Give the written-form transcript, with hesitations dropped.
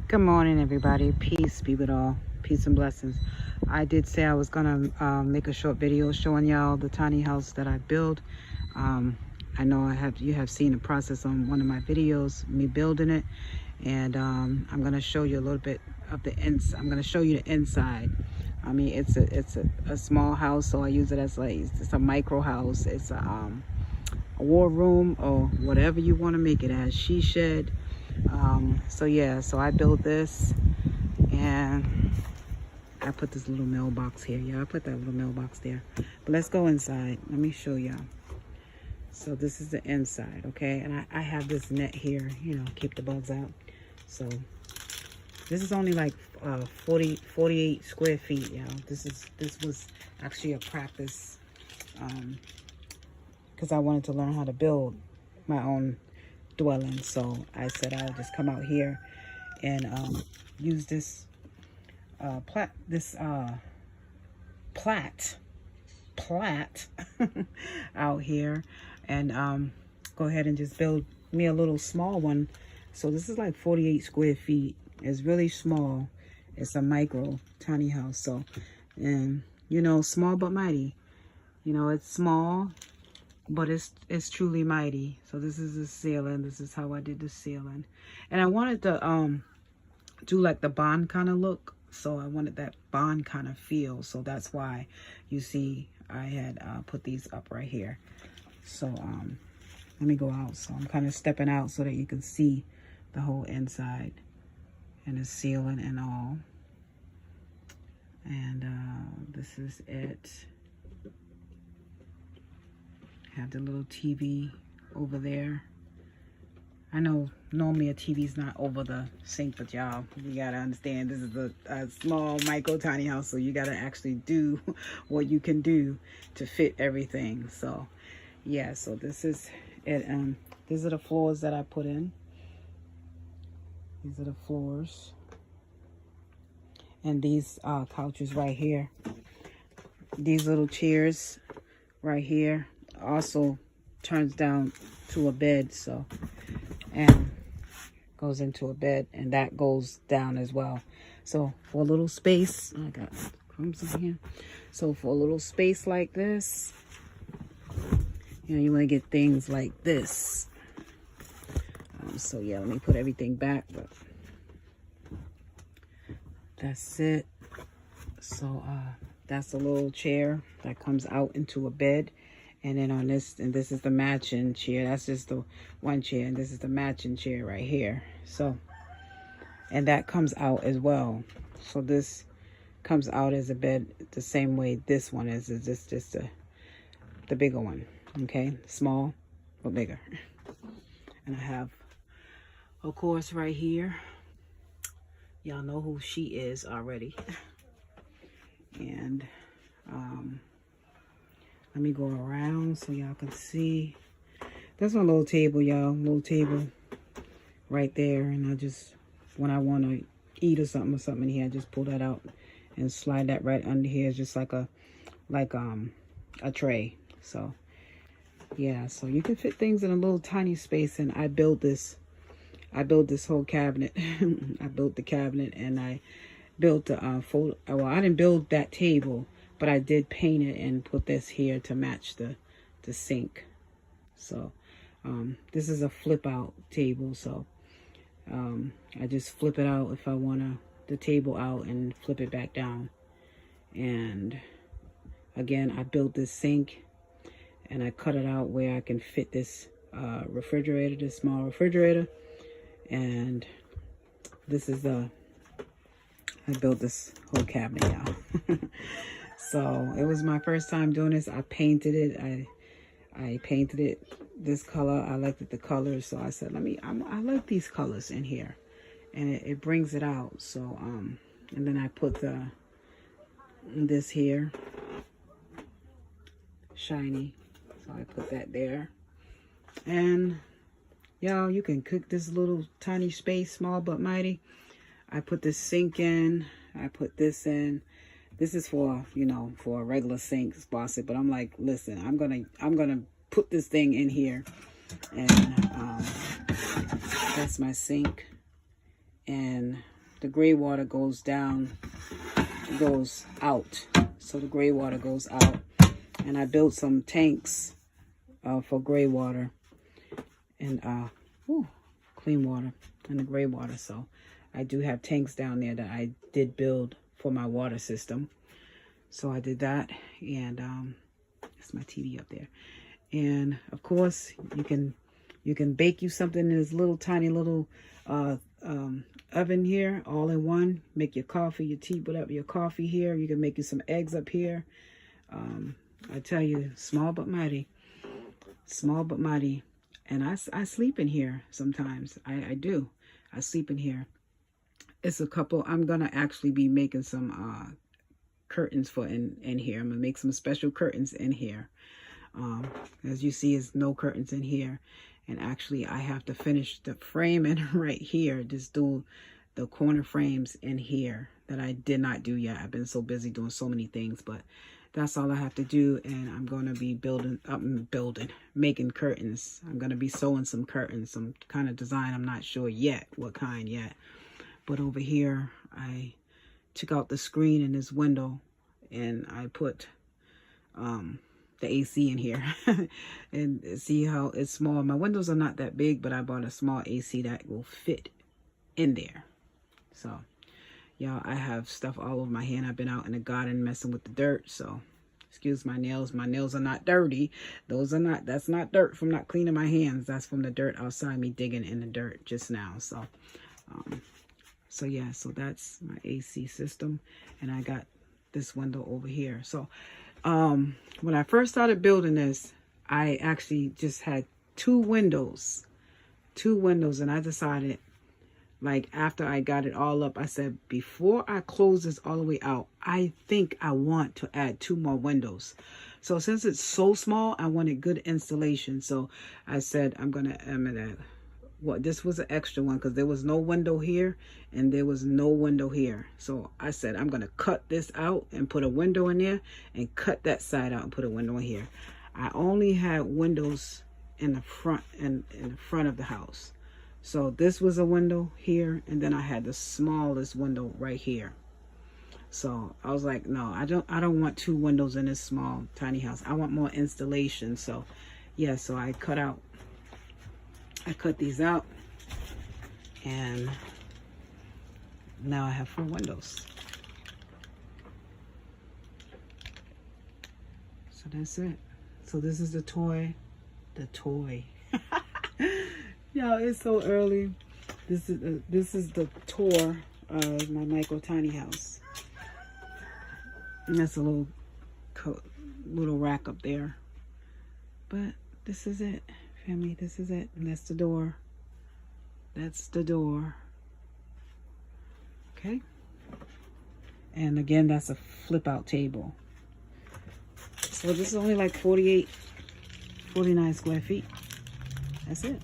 Good morning, everybody. Peace be with all. Peace and blessings. I did say I was gonna make a short video showing y'all the tiny house that I built. I know you have seen the process on one of my videos, me building it, and I'm gonna show you a little bit of the I'm gonna show you the inside. I mean, it's a small house, so I use it as like it's a micro house. It's a war room or whatever you want to make it as. She shed. So yeah, so I built this, and I put this little mailbox here. Yeah, I put that little mailbox there. But let's go inside. Let me show y'all. So this is the inside, okay? And I have this net here, you know, keep the bugs out. So this is only like 48 square feet, y'all. This was actually a practice, because I wanted to learn how to build my own dwelling. So I said I'll just come out here and use this plat out here, and go ahead and just build me a little small one. So this is like 48 square feet. It's really small. It's a micro tiny house. So, and you know, small but mighty. You know, it's small, but it's truly mighty. So this is the ceiling. This is how I did the ceiling, and I wanted to do like the bond kind of look. So I wanted that bond kind of feel. So that's why you see I had put these up right here. So let me go out. So I'm kind of stepping out so that you can see the whole inside and the ceiling and all. And this is it. Have the little TV over there. I know normally a TV's not over the sink, but y'all, you gotta understand this is a small micro tiny house, so you gotta actually do what you can do to fit everything. So yeah, so this is it. These are the floors that I put in. These are the floors, and these couches right here, these little chairs right here also turns down to a bed, so, and goes into a bed, and that goes down as well. So for a little space, I got crumbs in here. So for a little space like this, you know, you want to get things like this. So yeah, let me put everything back, but that's it. So that's a little chair that comes out into a bed. And then on this, and this is the matching chair. That's just the one chair, and this is the matching chair right here. So, and that comes out as well. So this comes out as a bed the same way this one is. Is this just the bigger one? Okay, small but bigger. And I have, of course, right here. Y'all know who she is already. And let me go around so y'all can see. That's my little table, y'all. Little table right there. And I just, when I want to eat or something in here, I just pull that out and slide that right under here. It's just like a tray. So yeah, so you can fit things in a little tiny space. And I built this whole cabinet. I built the cabinet, and I built the well, I didn't build that table, but I did paint it and put this here to match the sink. So this is a flip out table. So I just flip it out if I want the table out and flip it back down. And again, I built this sink, and I cut it out where I can fit this refrigerator, this small refrigerator. And this is I built this whole cabinet, y'all. So it was my first time doing this. I painted it. I painted it this color. I liked the colors, so I said, I like these colors in here, and it brings it out. So and then I put this here, shiny. So I put that there, and y'all, you can cook this little tiny space, small but mighty. I put this sink in. I put this in. This is for, you know, for a regular sink faucet, but I'm like, listen, I'm gonna put this thing in here, and that's my sink. And the gray water goes down, goes out. So the gray water goes out. And I built some tanks for gray water and clean water and the gray water. So I do have tanks down there that I did build for my water system. So I did that, and that's my TV up there. And of course, you can bake you something in this little tiny little oven here, all in one. Make your coffee, your tea, whatever, your coffee here. You can make you some eggs up here. I tell you, small but mighty. Small but mighty. And I sleep in here sometimes. I do. I sleep in here. It's a couple. I'm going to actually be making some curtains for in here. I'm going to make some special curtains in here. As you see, there's no curtains in here. And actually, I have to finish the framing right here. Just do the corner frames in here that I did not do yet. I've been so busy doing so many things, but that's all I have to do. And I'm going to be making curtains. I'm going to be sewing some curtains, some kind of design. I'm not sure yet what kind yet. But over here, I took out the screen in this window and I put the AC in here. And see how it's small. My windows are not that big, but I bought a small AC that will fit in there. So y'all, I have stuff all over my hand. I've been out in the garden messing with the dirt, so excuse my nails. My nails are not dirty. That's not dirt from not cleaning my hands. That's from the dirt outside, me digging in the dirt just now. So yeah, so that's my AC system. And I got this window over here. So when I first started building this, I actually just had two windows, and I decided, like, after I got it all up, I said, before I close this all the way out, I think I want to add 2 more windows. So since it's so small, I wanted good installation. So I said, well, this was an extra one because there was no window here and there was no window here. So I said, I'm going to cut this out and put a window in there and cut that side out and put a window in here. I only had windows in the front and in the front of the house. So this was a window here, and then I had the smallest window right here. So I was like, no, I don't want 2 windows in this small tiny house. I want more installation. So yeah, so I cut these out, and now I have 4 windows. So that's it. So this is the toy. Y'all, it's so early. This is the tour of my micro tiny house. And that's a little rack up there. But this is it, family. This is it. And that's the door. That's the door. Okay. And again, that's a flip out table. So this is only like 49 square feet. That's it.